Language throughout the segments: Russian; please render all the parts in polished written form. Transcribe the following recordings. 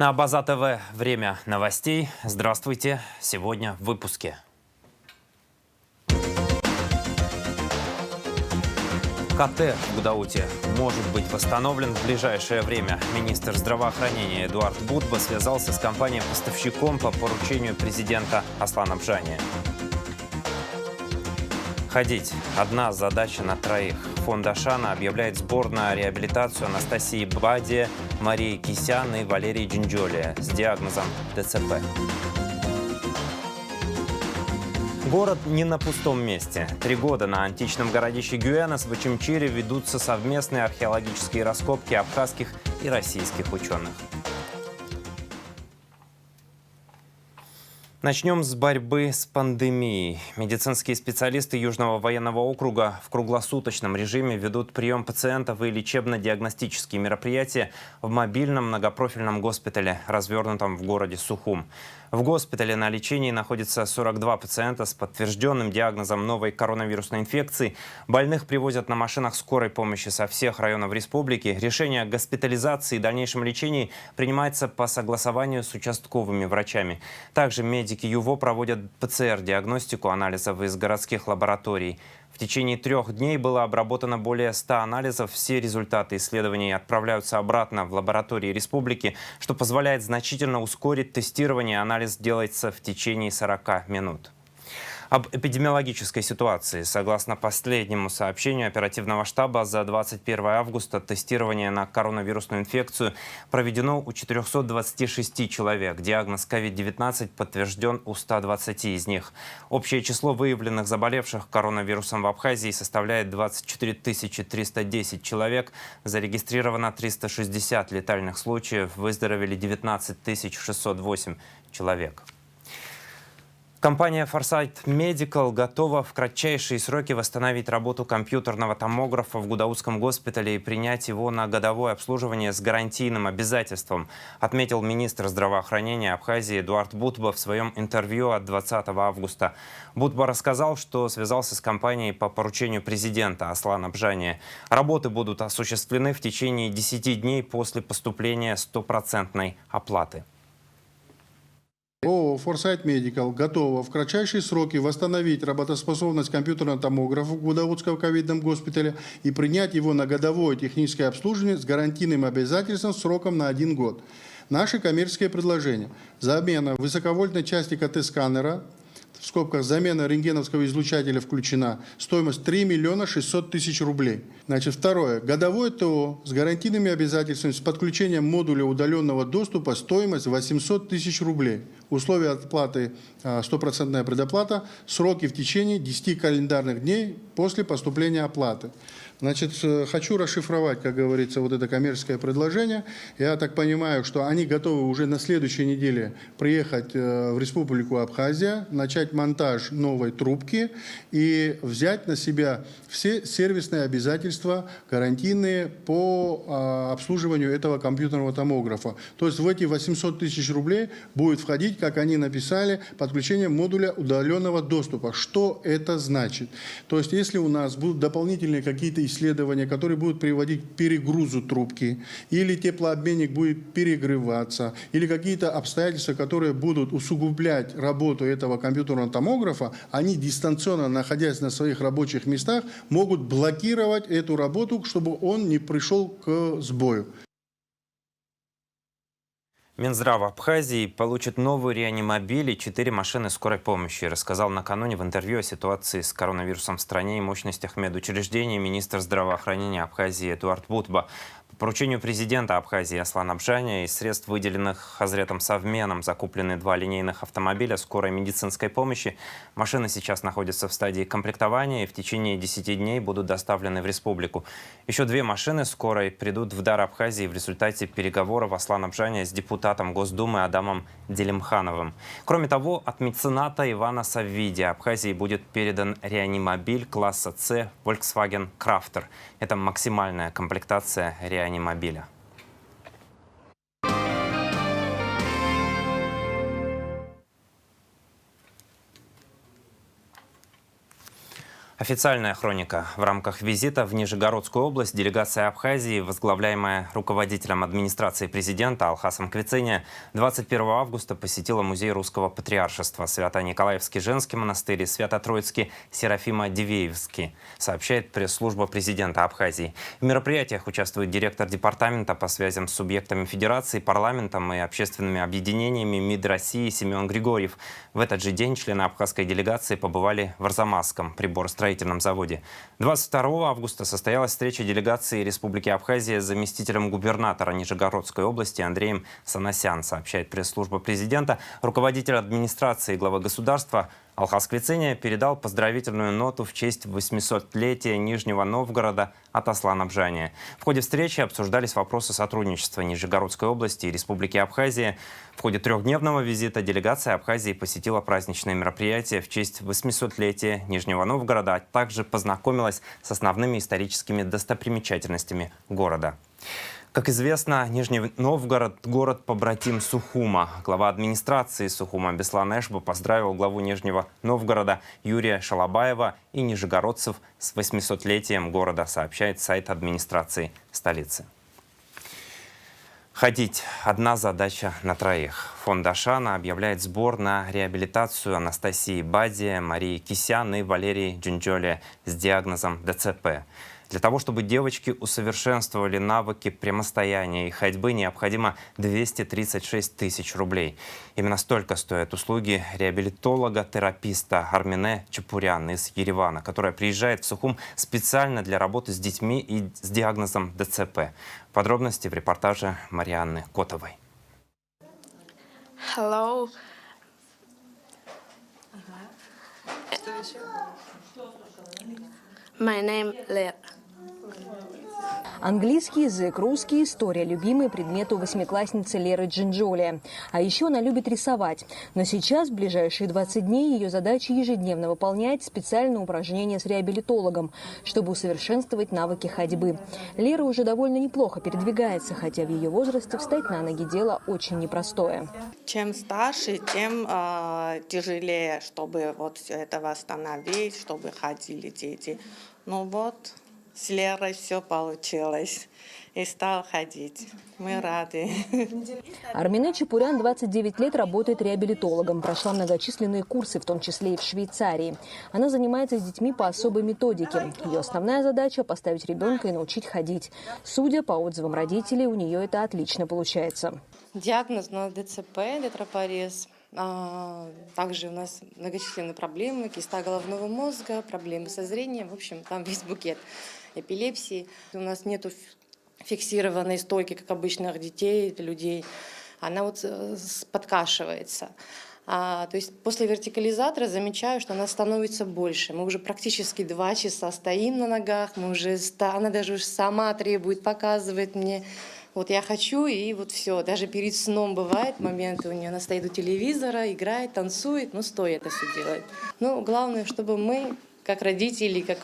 На База ТВ время новостей. Здравствуйте. Сегодня в выпуске. КТ в Гудауте может быть восстановлен в ближайшее время. Министр здравоохранения Эдуард Бутба связался с компанией-поставщиком по поручению президента Аслана Бжания. Ходить. Одна задача на троих. Фонд Ашана объявляет сбор на реабилитацию Анастасии Баде, Марии Кисян и Валерии Джинджолия с диагнозом ДЦП. Город не на пустом месте. 3 года на античном городище Гюэнос в Очимчире ведутся совместные археологические раскопки абхазских и российских ученых. Начнем с борьбы с пандемией. Медицинские специалисты Южного военного округа в круглосуточном режиме ведут прием пациентов и лечебно-диагностические мероприятия в мобильном многопрофильном госпитале, развернутом в городе Сухум. В госпитале на лечении находится 42 пациента с подтвержденным диагнозом новой коронавирусной инфекции. Больных привозят на машинах скорой помощи со всех районов республики. Решение о госпитализации и дальнейшем лечении принимается по согласованию с участковыми врачами. Также медики ЮВО проводят ПЦР-диагностику анализов из городских лабораторий. В течение 3 дней было обработано более 100 анализов. Все результаты исследований отправляются обратно в лаборатории республики, что позволяет значительно ускорить тестирование. Анализ делается в течение 40 минут. Об эпидемиологической ситуации. Согласно последнему сообщению оперативного штаба, за 21 августа тестирование на коронавирусную инфекцию проведено у 426 человек. Диагноз COVID-19 подтвержден у 120 из них. Общее число выявленных заболевших коронавирусом в Абхазии составляет 24 310 человек. Зарегистрировано 360 летальных случаев. Выздоровели 19 608 человек. Компания Foresight Medical готова в кратчайшие сроки восстановить работу компьютерного томографа в Гудаутском госпитале и принять его на годовое обслуживание с гарантийным обязательством, отметил министр здравоохранения Абхазии Эдуард Бутба в своем интервью от 20 августа. Бутба рассказал, что связался с компанией по поручению президента Аслана Бжания. Работы будут осуществлены в течение 10 дней после поступления стопроцентной оплаты. ООО Foresight Medical готова в кратчайшие сроки восстановить работоспособность компьютерного томографа в Гудаутском ковидном госпитале и принять его на годовое техническое обслуживание с гарантийным обязательством сроком на 1 год. Наши коммерческие предложения. Замена высоковольтной части КТ-сканера, в скобках замена рентгеновского излучателя включена, стоимость 3 600 000 рублей. Значит, второе. Годовое ТО с гарантийными обязательствами с подключением модуля удаленного доступа, стоимость 800 000 рублей. Условия отплаты стопроцентная предоплата, сроки в течение 10 календарных дней после поступления оплаты. Значит, хочу расшифровать, как говорится, вот это коммерческое предложение. Я так понимаю, что они готовы уже на следующей неделе приехать в Республику Абхазия, начать монтаж новой трубки и взять на себя все сервисные обязательства, гарантийные по обслуживанию этого компьютерного томографа. То есть в эти 800 000 рублей будет входить, как они написали, подключение модуля удаленного доступа. Что это значит? То есть если у нас будут дополнительные какие-то исследования, которые будут приводить к перегрузу трубки, или теплообменник будет перегреваться, или какие-то обстоятельства, которые будут усугублять работу этого компьютерного томографа, они дистанционно, находясь на своих рабочих местах, могут блокировать эту работу, чтобы он не пришел к сбою. Минздрав Абхазии получит новый реанимобиль и 4 машины скорой помощи. Рассказал накануне в интервью о ситуации с коронавирусом в стране и мощностях медучреждений министр здравоохранения Абхазии Эдуард Бутба. По поручению президента Абхазии Аслана Бжания из средств, выделенных Хазретом Совменом, закуплены 2 линейных автомобиля скорой медицинской помощи. Машины сейчас находятся в стадии комплектования и в течение 10 дней будут доставлены в республику. Еще 2 машины скорой придут в дар Абхазии в результате переговоров Аслана Бжания с депутатом Госдумы Адамом Делимхановым. Кроме того, от мецената Ивана Саввиди Абхазии будет передан реанимобиль класса С Volkswagen Crafter. Это максимальная комплектация реанимобиля. Официальная хроника. В рамках визита в Нижегородскую область делегация Абхазии, возглавляемая руководителем администрации президента Алхасом Квициния, 21 августа посетила музей русского патриаршества, Свято-Николаевский женский монастырь и Свято-Троицкий Серафимо-Дивеевский, сообщает пресс-служба президента Абхазии. В мероприятиях участвует директор департамента по связям с субъектами федерации, парламентом и общественными объединениями МИД России Семен Григорьев. В этот же день члены абхазской делегации побывали в Арзамасском приборостроительном заводе. 22 августа состоялась встреча делегации Республики Абхазия с заместителем губернатора Нижегородской области Андреем Санасян, сообщает пресс-служба президента. Руководитель администрации главы государства Алхас Квициния передал поздравительную ноту в честь 800-летия Нижнего Новгорода от Аслана Бжания. В ходе встречи обсуждались вопросы сотрудничества Нижегородской области и Республики Абхазия. В ходе трехдневного визита делегация Абхазии посетила праздничные мероприятия в честь 800-летия Нижнего Новгорода, а также познакомилась с основными историческими достопримечательностями города. Как известно, Нижний Новгород – город-побратим Сухума. Глава администрации Сухума Беслан Эшбу поздравил главу Нижнего Новгорода Юрия Шалабаева и нижегородцев с 800-летием города, сообщает сайт администрации столицы. Ходить – одна задача на троих. Фонд Ашана объявляет сбор на реабилитацию Анастасии Бадия, Марии Кисян и Валерии Джинджоли с диагнозом ДЦП. Для того, чтобы девочки усовершенствовали навыки прямостояния и ходьбы, необходимо 236 тысяч рублей. Именно столько стоят услуги реабилитолога-тераписта Армине Чапурян из Еревана, которая приезжает в Сухум специально для работы с детьми и с диагнозом ДЦП. Подробности в репортаже Марианны Котовой. Hello. My name Lea. Английский язык, русский, история – любимые предметы у восьмиклассницы Леры Джинджоли. А еще она любит рисовать. Но сейчас, в ближайшие 20 дней, ее задача ежедневно выполнять специальные упражнения с реабилитологом, чтобы усовершенствовать навыки ходьбы. Лера уже довольно неплохо передвигается, хотя в ее возрасте встать на ноги – дело очень непростое. Чем старше, тем тяжелее, чтобы вот все это восстановить, чтобы ходили дети. Ну вот, с Лерой все получилось. И стал ходить. Мы рады. Армине Чапурян 29 лет работает реабилитологом. Прошла многочисленные курсы, в том числе и в Швейцарии. Она занимается с детьми по особой методике. Ее основная задача – поставить ребенка и научить ходить. Судя по отзывам родителей, у нее это отлично получается. Диагноз на ДЦП, детропорез. Также у нас многочисленные проблемы, киста головного мозга, проблемы со зрением. В общем, там весь букет эпилепсии. У нас нету фиксированной стойки, как обычных детей, людей. Она вот подкашивается. То есть после вертикализатора замечаю, что она становится больше. Мы уже практически 2 часа стоим на ногах. Она даже уже сама требует, показывает мне. Вот я хочу, и вот все. Даже перед сном бывает моменты у нее. Она стоит у телевизора, играет, танцует, но стоя это все делает. Ну, главное, чтобы мы, как родители, как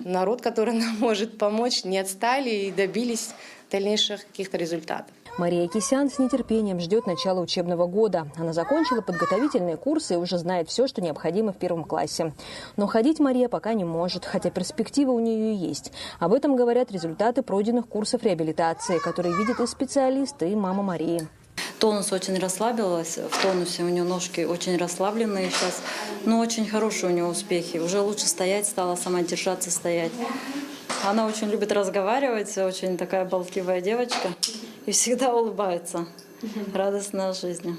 народ, который нам может помочь, не отстали и добились дальнейших каких-то результатов. Мария Кисян с нетерпением ждет начала учебного года. Она закончила подготовительные курсы и уже знает все, что необходимо в 1 классе. Но ходить Мария пока не может, хотя перспектива у нее и есть. Об этом говорят результаты пройденных курсов реабилитации, которые видят и специалисты, и мама Марии. Тонус очень расслабилась, в тонусе у нее ножки очень расслабленные сейчас, но очень хорошие у нее успехи. Уже лучше стоять стала, сама держаться, стоять. Она очень любит разговаривать, очень такая болтливая девочка и всегда улыбается, радостная жизни.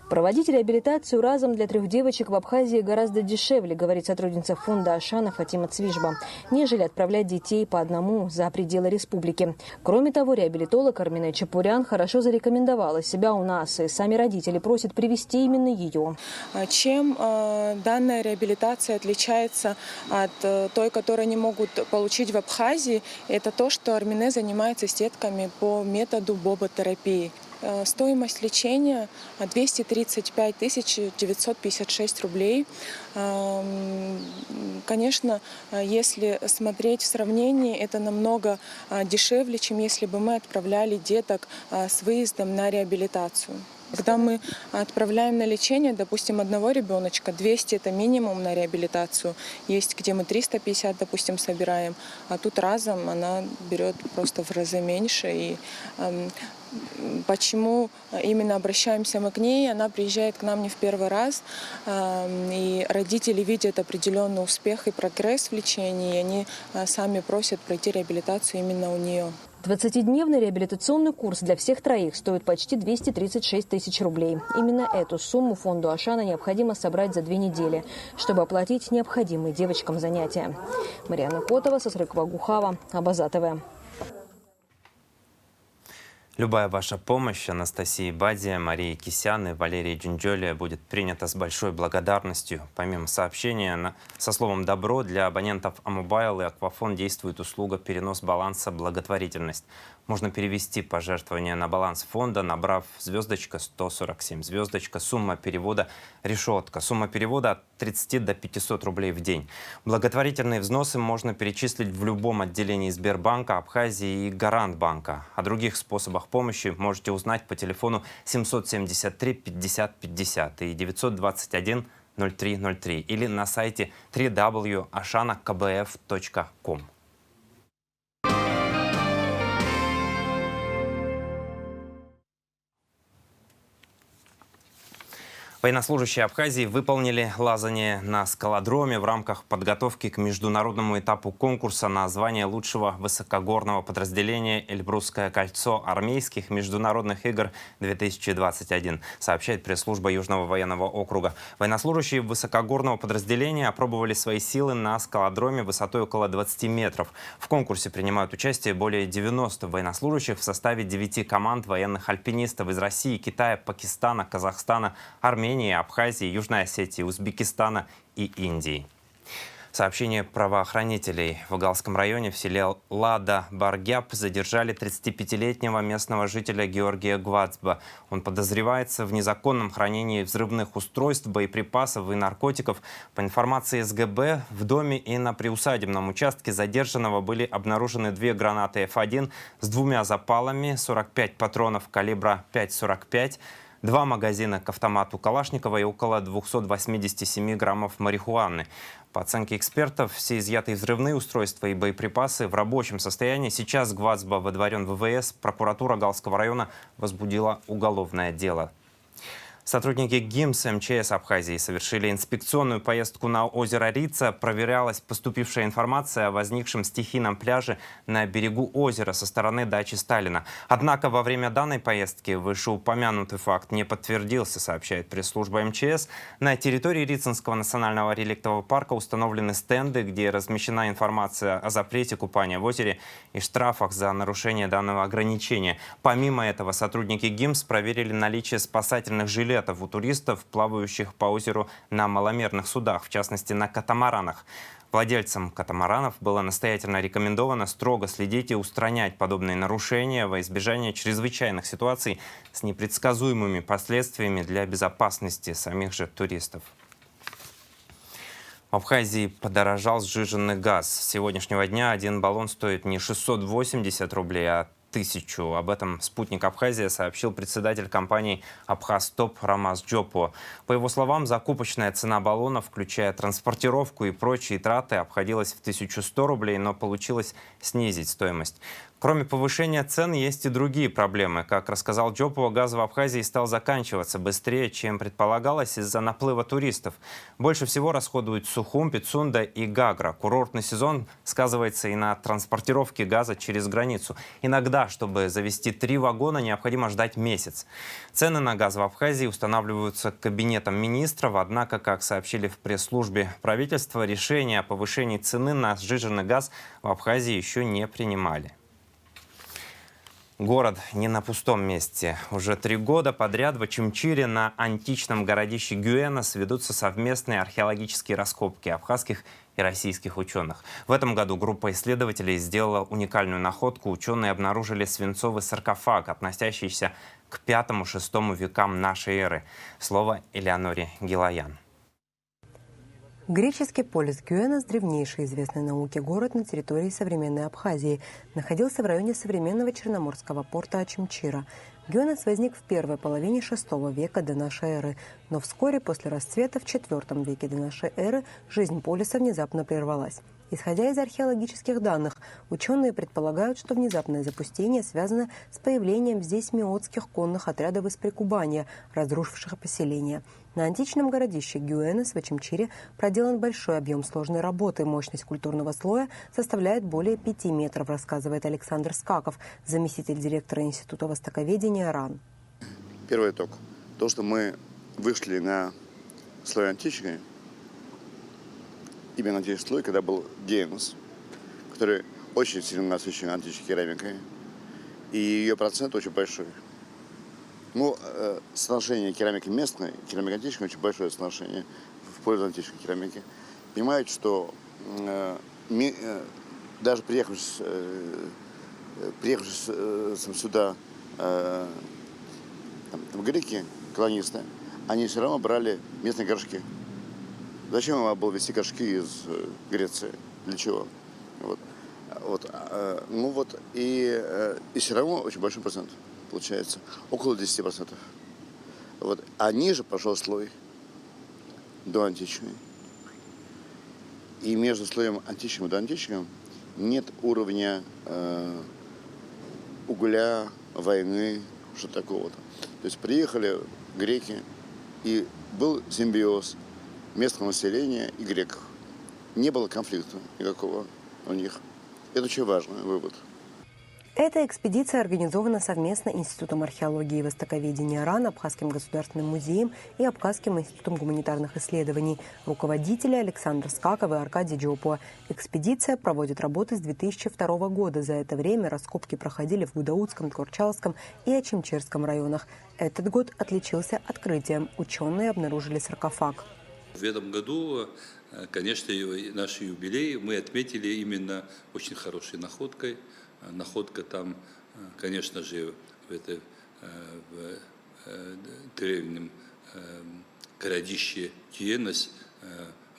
Проводить реабилитацию разом для 3 девочек в Абхазии гораздо дешевле, говорит сотрудница фонда Ашана Фатима Цвижба, нежели отправлять детей по одному за пределы республики. Кроме того, реабилитолог Армине Чапурян хорошо зарекомендовала себя у нас, и сами родители просят привести именно ее. Чем данная реабилитация отличается от той, которую они могут получить в Абхазии, это то, что Армине занимается с детками по методу боботерапии. Стоимость лечения 235 956 рублей. Конечно, если смотреть в сравнении, это намного дешевле, чем если бы мы отправляли деток с выездом на реабилитацию. Когда мы отправляем на лечение, допустим, одного ребеночка, 200 – это минимум на реабилитацию. Есть, где мы 350, допустим, собираем, а тут разом она берет просто в разы меньше. И почему именно обращаемся мы к ней? Она приезжает к нам не в первый раз, и родители видят определенный успех и прогресс в лечении, и они сами просят пройти реабилитацию именно у нее. 20-дневный реабилитационный курс для всех троих стоит почти 236 тысяч рублей. Именно эту сумму фонду Ашана необходимо собрать за 2 недели, чтобы оплатить необходимые девочкам занятия. Марьяна Котова, Сосрыкова Гухава, Абаза ТВ. Любая ваша помощь Анастасии Бадия, Марии Кисян и Валерии Джинджоли будет принята с большой благодарностью. Помимо сообщения со словом «добро» для абонентов Амобайл и Аквафон действует услуга «Перенос баланса благотворительность». Можно перевести пожертвование на баланс фонда, набрав звездочка 147, звездочка, сумма перевода решетка. Сумма перевода от 30 до 500 рублей в день. Благотворительные взносы можно перечислить в любом отделении Сбербанка, Абхазии и Гарантбанка. О других способах помощи можете узнать по телефону 773 50 50 и 921 0303 или на сайте www.ashanakbf.com. Военнослужащие Абхазии выполнили лазание на скалодроме в рамках подготовки к международному этапу конкурса на звание лучшего высокогорного подразделения «Эльбрусское кольцо» армейских международных игр 2021, сообщает пресс-служба Южного военного округа. Военнослужащие высокогорного подразделения опробовали свои силы на скалодроме высотой около 20 метров. В конкурсе принимают участие более 90 военнослужащих в составе 9 команд военных альпинистов из России, Китая, Пакистана, Казахстана, Армении, Абхазии, Южной Осетии, Узбекистана и Индии. Сообщение правоохранителей. В Игалском районе в селе Лада-Баргяб задержали 35-летнего местного жителя Георгия Гвацба. Он подозревается в незаконном хранении взрывных устройств, боеприпасов и наркотиков. По информации СГБ, в доме и на приусадебном участке задержанного были обнаружены 2 гранаты F1 с 2 запалами, 45 патронов калибра 5,45, 2 магазина к автомату Калашникова и около 287 граммов марихуаны. По оценке экспертов, все изъятые взрывные устройства и боеприпасы в рабочем состоянии. Сейчас Гвацба выдворен в ВВС. Прокуратура Галского района возбудила уголовное дело. Сотрудники ГИМС МЧС Абхазии совершили инспекционную поездку на озеро Рица. Проверялась поступившая информация о возникшем стихийном пляже на берегу озера со стороны дачи Сталина. Однако во время данной поездки вышеупомянутый факт не подтвердился, сообщает пресс-служба МЧС. На территории Рицинского национального реликтового парка установлены стенды, где размещена информация о запрете купания в озере и штрафах за нарушение данного ограничения. Помимо этого, сотрудники ГИМС проверили наличие спасательных жилетов у туристов, плавающих по озеру на маломерных судах, в частности на катамаранах. Владельцам катамаранов было настоятельно рекомендовано строго следить и устранять подобные нарушения во избежание чрезвычайных ситуаций с непредсказуемыми последствиями для безопасности самих же туристов. В Абхазии подорожал сжиженный газ. С сегодняшнего дня один баллон стоит не 680 рублей, а 1000. Об этом «Спутник Абхазия» сообщил председатель компании «Абхазтоп» Рамаз Джопо. По его словам, закупочная цена баллона, включая транспортировку и прочие траты, обходилась в 1100 рублей, но получилось снизить стоимость. Кроме повышения цен, есть и другие проблемы. Как рассказал Джопо, газ в Абхазии стал заканчиваться быстрее, чем предполагалось из-за наплыва туристов. Больше всего расходуют Сухум, Пицунда и Гагра. Курортный сезон сказывается и на транспортировке газа через границу. Иногда, чтобы завести 3 вагона, необходимо ждать месяц. Цены на газ в Абхазии устанавливаются кабинетом министров. Однако, как сообщили в пресс-службе правительства, решение о повышении цены на сжиженный газ в Абхазии еще не принимали. Город не на пустом месте. Уже 3 года подряд в Ачимчире на античном городище Гюэнос ведутся совместные археологические раскопки абхазских и российских ученых. В этом году группа исследователей сделала уникальную находку. Ученые обнаружили свинцовый саркофаг, относящийся к 5-6 векам нашей эры. Слово Элеоноре Гилаян. Греческий полис Гюэнос, древнейший известный науке город на территории современной Абхазии, находился в районе современного черноморского порта Ачимчира. Гюэнес возник в первой половине VI века до нашей эры, но вскоре после расцвета в IV веке до нашей эры жизнь полиса внезапно прервалась. Исходя из археологических данных, ученые предполагают, что внезапное запустение связано с появлением здесь меотских конных отрядов из Прикубания, разрушивших поселение. На античном городище Гюэнес в Очимчире проделан большой объем сложной работы. Мощность культурного слоя составляет более 5 метров, рассказывает Александр Скаков, заместитель директора Института востоковедения РАН. Первый итог. То, что мы вышли на слой античный, именно на слой, когда был Гюэнес, который очень сильно насыщен античной керамикой, и ее процент очень большой. Ну, соотношение керамики местной, керамики античной очень большое соотношение в пользу античной керамики. Понимаете, что даже приехавшись сюда греки, колонисты, они все равно брали местные горшки. Зачем им было везти горшки из Греции? Для чего? И все равно очень большой процент получается. Около 10%. А ниже пошел слой до античный. И между слоем античным и доантичным нет уровня угля, войны, что-то такого-то. То есть приехали греки, и был симбиоз местного населения и греков. Не было конфликта никакого у них. Это очень важный вывод. Эта экспедиция организована совместно Институтом археологии и востоковедения РАН, Абхазским государственным музеем и Абхазским институтом гуманитарных исследований. Руководители Александр Скаков и Аркадий Джопуа. Экспедиция проводит работы с 2002 года. За это время раскопки проходили в Гудаутском, Тхорчалском и Очимчирском районах. Этот год отличился открытием. Ученые обнаружили саркофаг. В этом году, конечно, наш юбилей мы отметили именно очень хорошей находкой. Находка там, конечно же, в древнем городище Гюэнес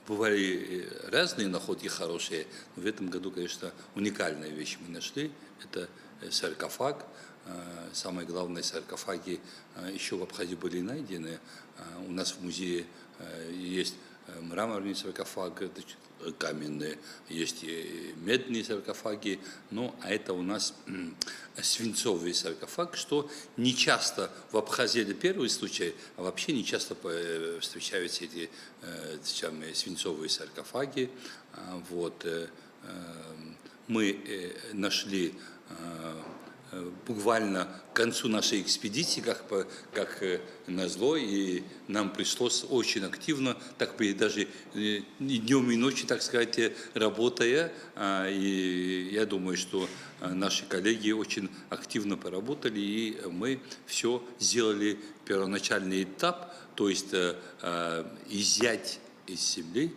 бывали разные находки хорошие, но в этом году, конечно, уникальная вещь мы нашли. Это саркофаг. Самые главные саркофаги еще в Абхазии были найдены. У нас в музее есть мраморные саркофаги, каменные, есть и медные саркофаги, а это у нас свинцовый саркофаг, что не часто в Абхазии это первый случай, а вообще не часто встречаются эти свинцовые саркофаги. Мы нашли буквально к концу нашей экспедиции, как назло, и нам пришлось очень активно, даже и днем и ночью, так сказать, работая. И я думаю, что наши коллеги очень активно поработали, и мы все сделали первоначальный этап, то есть изъять из земли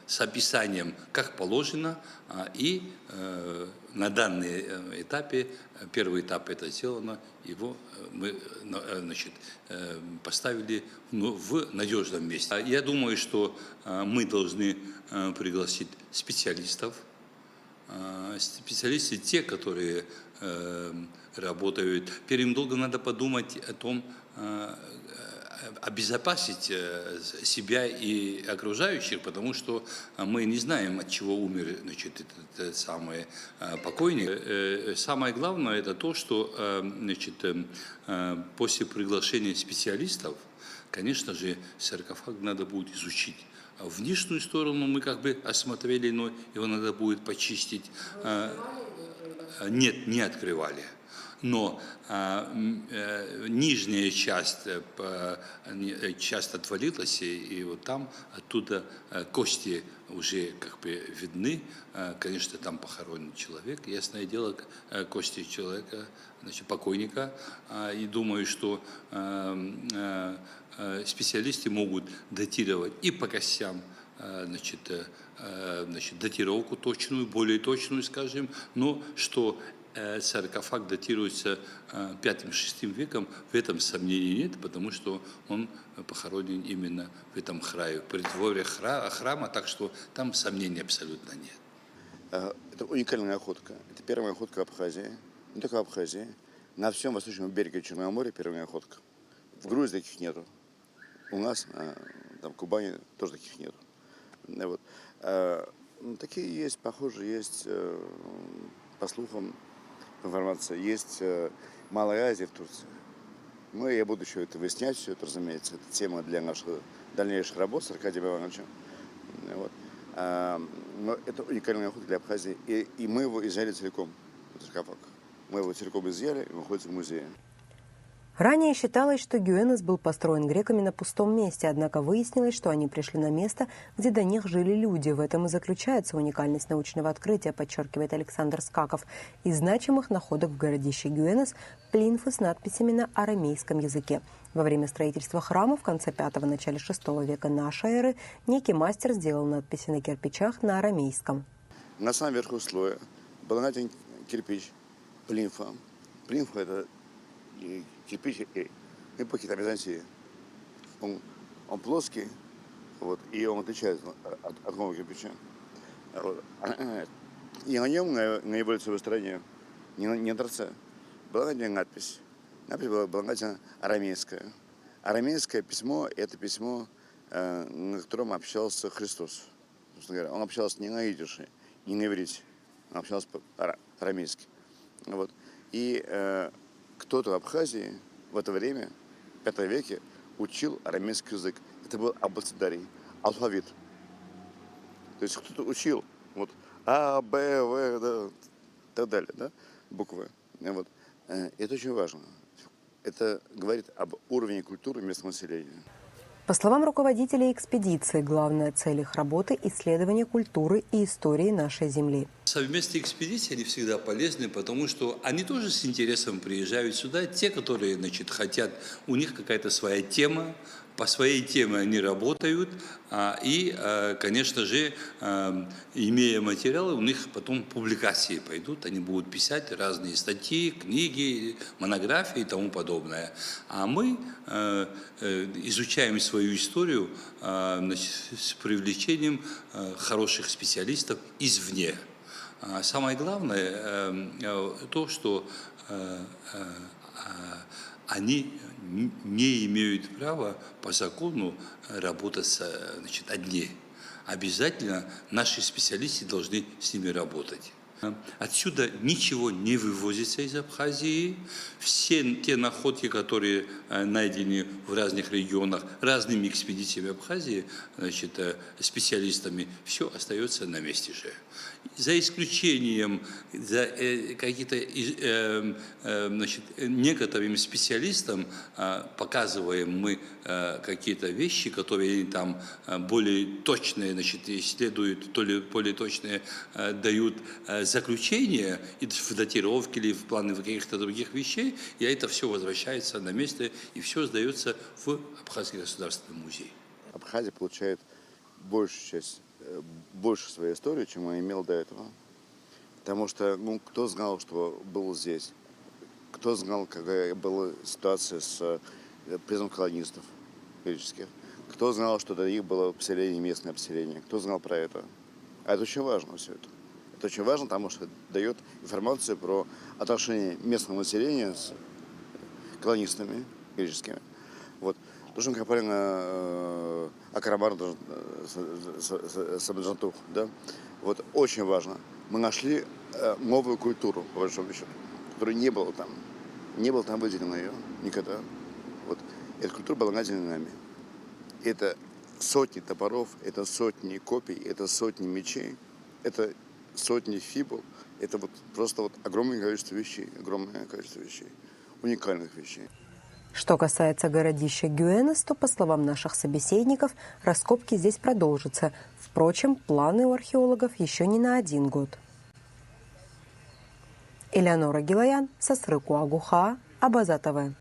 с описанием, как положено, и на данном этапе, первый этап это сделано, его мы поставили в надежном месте. Я думаю, что мы должны пригласить специалистов, специалисты те, которые работают. Первым долго надо подумать о том, обезопасить себя и окружающих, потому что мы не знаем, от чего умер этот самый покойник. Самое главное это то, что после приглашения специалистов, конечно же, саркофаг надо будет изучить. Внешнюю сторону мы осмотрели, но его надо будет почистить. Нет, не открывали. Но нижняя часть отвалилась, и вот там, оттуда кости уже видны. Конечно, там похоронен человек, ясное дело, кости человека, покойника. И думаю, что специалисты могут датировать и по костям, датировку точную, более точную, скажем, но что саркофаг датируется 5-6 веком, в этом сомнений нет, потому что он похоронен именно в этом храме, в придворе храма, так что там сомнений абсолютно нет. Это уникальная охотка. Это первая охотка в Абхазии, не только в Абхазии, На всем восточном береге Черного моря первая находка. В Грузии таких нету. У нас, там, в Кубани тоже таких нету. Вот. Такие есть, похоже, есть, по слухам, информация, есть в Малой Азии, в Турции. Я буду еще это выяснять, все это, разумеется. Это тема для наших дальнейших работ с Аркадием Ивановичем. Вот. Но это уникальная охота для Абхазии. И мы его изъяли целиком, этот саркофаг. Мы его целиком изъяли, и он находится в музее. Ранее считалось, что Гюэнос был построен греками на пустом месте, однако выяснилось, что они пришли на место, где до них жили люди. В этом и заключается уникальность научного открытия, подчеркивает Александр Скаков. Из значимых находок в городище Гюэнос – плинфы с надписями на арамейском языке. Во время строительства храма в конце V – начале VI века нашей эры некий мастер сделал надписи на кирпичах на арамейском. На самом верху слоя был найден кирпич, плинфа. Плинфа – это кирпич эпохи Византии. Он плоский, вот, и он отличается от другого кирпича. Вот. И на нем, на его лицевой стороне, не на торце, была найдена надпись. Надпись была найдена арамейская. Арамейское письмо – это письмо, на котором общался Христос. Он общался не на идише, не на иврите, он общался по-арамейски. Вот. И кто-то в Абхазии в это время, в V веке, учил арамейский язык. Это был абецедарий, алфавит. То есть кто-то учил вот, А, Б, В, да, и так далее, да, буквы. Вот. Это очень важно. Это говорит об уровне культуры местного населения. По словам руководителей экспедиции, главная цель их работы – исследование культуры и истории нашей земли. Совместные экспедиции, они всегда полезны, потому что они тоже с интересом приезжают сюда. Те, которые, хотят, у них какая-то своя тема, по своей теме они работают, и, конечно же, имея материалы, у них потом публикации пойдут, они будут писать разные статьи, книги, монографии и тому подобное. А мы изучаем свою историю с привлечением хороших специалистов извне. Самое главное то, что они не имеют права по закону работать одни. Обязательно наши специалисты должны с ними работать. Отсюда ничего не вывозится из Абхазии. Все те находки, которые найдены в разных регионах, разными экспедициями Абхазии, специалистами, все остается на месте же. За исключением каких-то некоторым специалистам показываем мы какие-то вещи, которые там более точные исследуют, то ли более точные дают заключения и в датировке или в плане каких-то других вещей, и это все возвращается на место, и все сдается в Абхазский государственный музей. Абхазия получает больше своей истории, чем он имел до этого. Потому что, кто знал, что был здесь? Кто знал, какая была ситуация с приездом колонистов греческих? Кто знал, что до них было поселение, местное поселение? Кто знал про это? А это очень важно все это. Это очень важно, потому что дает информацию про отношения местного населения с колонистами греческими. Вот. Должен правильно Акарамар Сабаджантух, да? Вот очень важно. Мы нашли новую культуру, по большому счету, которой не было там. Не было там выделено ее никогда. Вот. Эта культура была найдена нами. Это сотни топоров, это сотни копий, это сотни мечей, это сотни фибул. Это просто огромное количество вещей, уникальных вещей. Что касается городища Гюэнос, то, по словам наших собеседников, раскопки здесь продолжатся. Впрочем, планы у археологов еще не на 1 год. Элеонора Гилаян, Сасрыку Агуха, Абаза ТВ.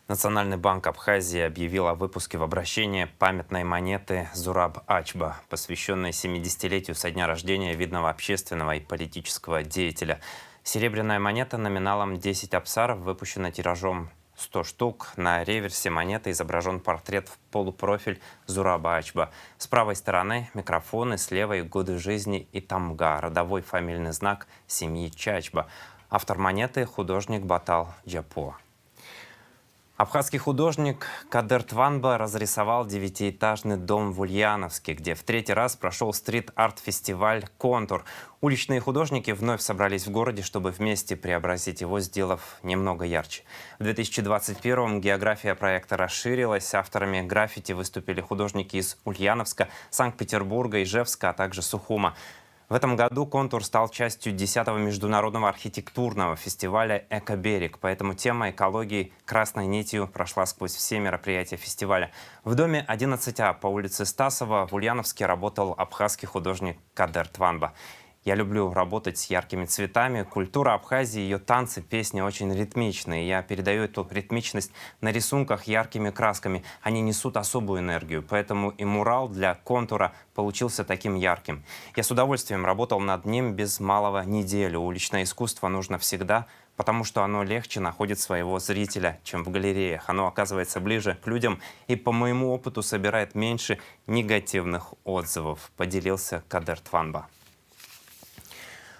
Национальный банк Абхазии объявил о выпуске в обращение памятной монеты Зураб-Ачба, посвященной 70-летию со дня рождения видного общественного и политического деятеля. Серебряная монета номиналом 10 абсаров выпущена тиражом 100 штук. На реверсе монеты изображен портрет в полупрофиль Зураба Ачба. С правой стороны микрофоны, с левой годы жизни и тамга, родовой фамильный знак семьи Чачба. Автор монеты – художник Батал Джапо. Абхазский художник Кадер Тванба разрисовал 9-этажный дом в Ульяновске, где в 3-й раз прошел стрит-арт-фестиваль «Контур». Уличные художники вновь собрались в городе, чтобы вместе преобразить его, сделав немного ярче. В 2021-м география проекта расширилась. Авторами граффити выступили художники из Ульяновска, Санкт-Петербурга, Ижевска, а также Сухума. В этом году «Контур» стал частью 10-го международного архитектурного фестиваля «Экоберег», поэтому тема экологии красной нитью прошла сквозь все мероприятия фестиваля. В доме 11А по улице Стасова в Ульяновске работал абхазский художник Кадер Тванба. Я люблю работать с яркими цветами. Культура Абхазии, ее танцы, песни очень ритмичные. Я передаю эту ритмичность на рисунках яркими красками. Они несут особую энергию, поэтому и мурал для «Контура» получился таким ярким. Я с удовольствием работал над ним без малого неделю. Уличное искусство нужно всегда, потому что оно легче находит своего зрителя, чем в галереях. Оно оказывается ближе к людям и, по моему опыту, собирает меньше негативных отзывов, поделился Кадер Тванба.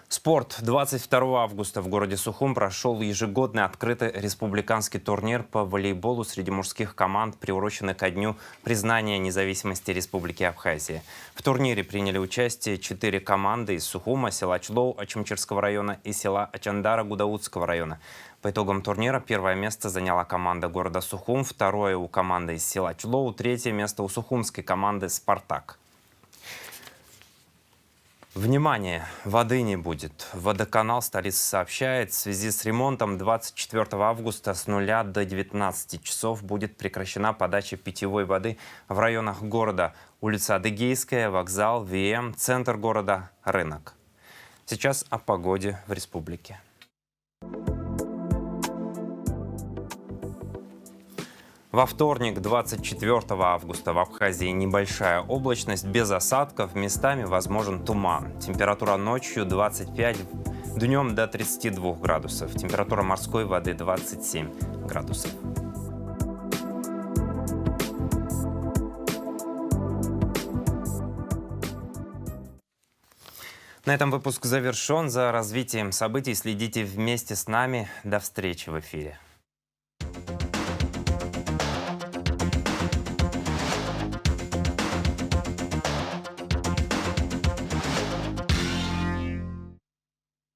Спорт. 22 августа в городе Сухум прошел ежегодный открытый республиканский турнир по волейболу среди мужских команд, приуроченный ко дню признания независимости Республики Абхазия. В турнире приняли участие 4 команды из Сухума, села Члоу Ачумчирского района и села Ачандара Гудаутского района. По итогам турнира первое место заняла команда города Сухум, второе у команды из села Члоу, третье место у сухумской команды «Спартак». Внимание! Воды не будет. Водоканал столицы сообщает, в связи с ремонтом 24 августа с 0 до 19 часов будет прекращена подача питьевой воды в районах города. Улица Адыгейская, вокзал, ВМ, центр города, рынок. Сейчас о погоде в республике. Во вторник, 24 августа, в Абхазии небольшая облачность, без осадков, местами возможен туман. Температура ночью 25, днем до 32 градусов. Температура морской воды 27 градусов. На этом выпуск завершен. За развитием событий следите вместе с нами. До встречи в эфире.